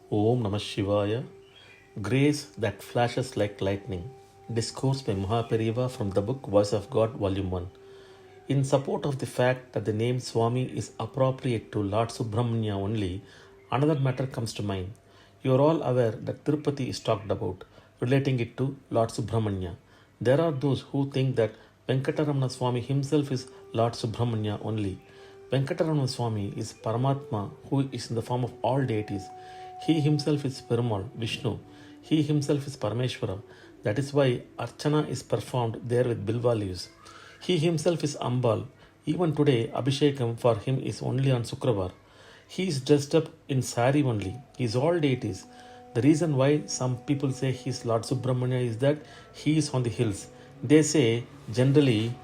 Om Namah Shivaya. Grace that flashes like lightning. Discourse by MahaPeriyava from the book Voice of God, Volume 1. In support of the fact that the name Swami is appropriate to Lord Subramanya only, another matter comes to mind. You are all aware that Tirupati is talked about, relating it to Lord Subramanya. There are those who think that Venkataramana Swami himself is Lord Subramanya only. Venkataramana Swami is Paramatma who is in the form of all deities. He himself is Perumal, Vishnu. He himself is Parameshwara. That is why Archana is performed there with Bilva leaves. He himself is Ambal. Even today, Abhishekam for him is only on Sukravar. He is dressed up in sari only. He is all deities. The reason why some people say he is Lord Subramanya is that he is on the hills. They say generally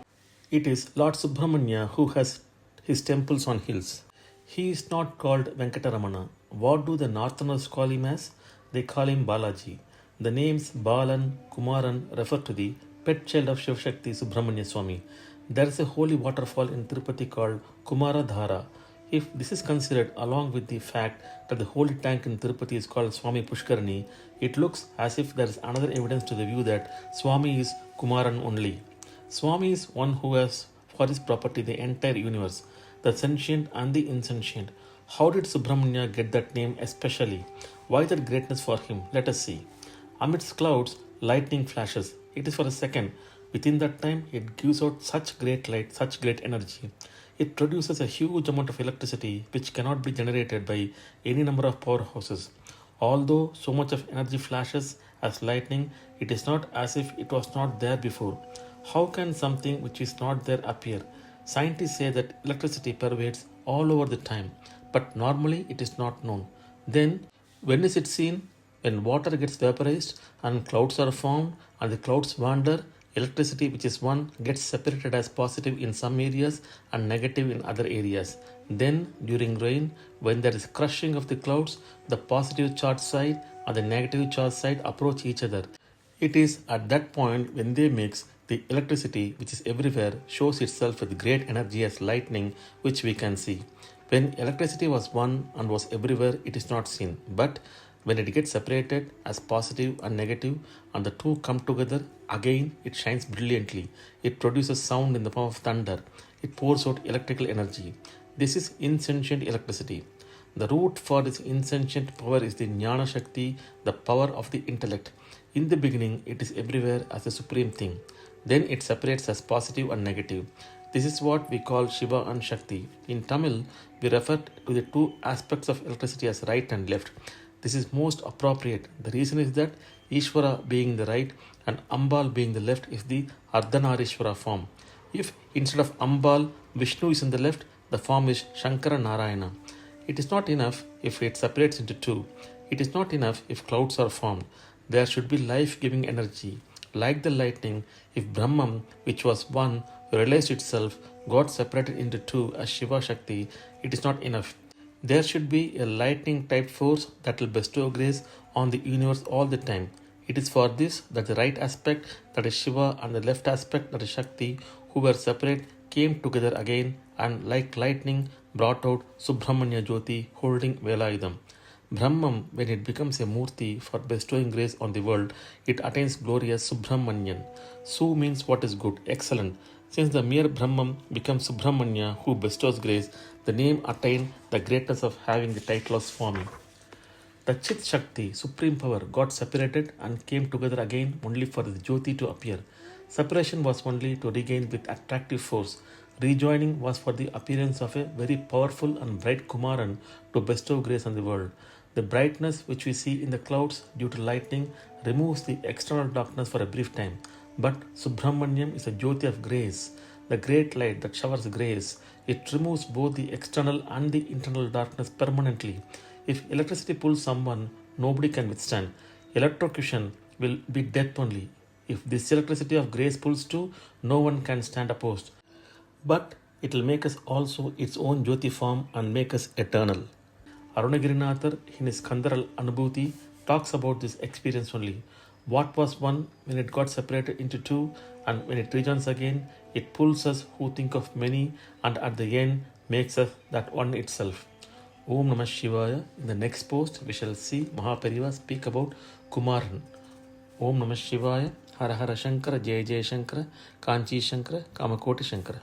it is Lord Subramanya who has his temples on hills. He is not called Venkataramana. What do the Northerners call him as? They call him Balaji. The names Balan, Kumaran refer to the pet child of Shivashakti Subramanya Swami. There is a holy waterfall in Tirupati called Kumara Dhara. If this is considered along with the fact that the holy tank in Tirupati is called Swami Pushkarani, it looks as if there is another evidence to the view that Swami is Kumaran only. Swami is one who has for his property the entire universe, the sentient and the insentient. How did Subramanya get that name especially? Why that greatness for him? Let us see. Amidst clouds, lightning flashes. It is for a second. Within that time, it gives out such great light, such great energy. It produces a huge amount of electricity which cannot be generated by any number of powerhouses. Although so much of energy flashes as lightning, it is not as if it was not there before. How can something which is not there appear? Scientists say that electricity pervades all over the time, but normally it is not known. Then, when is it seen? When water gets vaporized and clouds are formed and the clouds wander, electricity, which is one, gets separated as positive in some areas and negative in other areas. Then, during rain, when there is crushing of the clouds, the positive charge side and the negative charge side approach each other. It is at that point when they mix, the electricity, which is everywhere, shows itself with great energy as lightning, which we can see. When electricity was one and was everywhere, it is not seen. But when it gets separated as positive and negative and the two come together, again it shines brilliantly. It produces sound in the form of thunder. It pours out electrical energy. This is insentient electricity. The root for this insentient power is the Jnana Shakti, the power of the intellect. In the beginning, it is everywhere as the supreme thing. Then it separates as positive and negative. This is what we call Shiva and Shakti. In Tamil, we refer to the two aspects of electricity as right and left. This is most appropriate. The reason is that Ishvara being the right and Ambal being the left is the Ardhanarishvara form. If instead of Ambal, Vishnu is in the left, the form is Shankara Narayana. It is not enough if it separates into two. It is not enough if clouds are formed. There should be life-giving energy. Like the lightning, if Brahman, which was one, realized itself, got separated into two as Shiva Shakti, it is not enough. There should be a lightning type force that will bestow grace on the universe all the time. It is for this that the right aspect, that is Shiva, and the left aspect, that is Shakti, who were separate, came together again and like lightning brought out Subramanya Jyoti holding Velayudam. Brahman, when it becomes a Murti for bestowing grace on the world, it attains glory as Subramanian. Su means what is good, excellent. Since the mere Brahman becomes Subramanya who bestows grace, the name attained the greatness of having the title of Swami. The Chit Shakti, supreme power, got separated and came together again only for the Jyoti to appear. Separation was only to regain with attractive force. Rejoining was for the appearance of a very powerful and bright Kumaran to bestow grace on the world. The brightness which we see in the clouds due to lightning removes the external darkness for a brief time. But Subramanyam is a Jyoti of grace, the great light that showers grace. It removes both the external and the internal darkness permanently. If electricity pulls someone, nobody can withstand. Electrocution will be death only. If this electricity of grace pulls too, no one can stand opposed. But it will make us also its own Jyoti form and make us eternal. Arunagirinathar in his Kandaral Anubhuti talks about this experience only. What was one when it got separated into two, and when it rejoins again, it pulls us who think of many and at the end makes us that one itself. Om Namah Shivaya. In the next post, we shall see MahaPeriyava speak about Kumaran. Om Namah Shivaya. Hara Hara Shankara, Jai Jai Shankara, Kanchi Shankara, Kamakoti Shankara.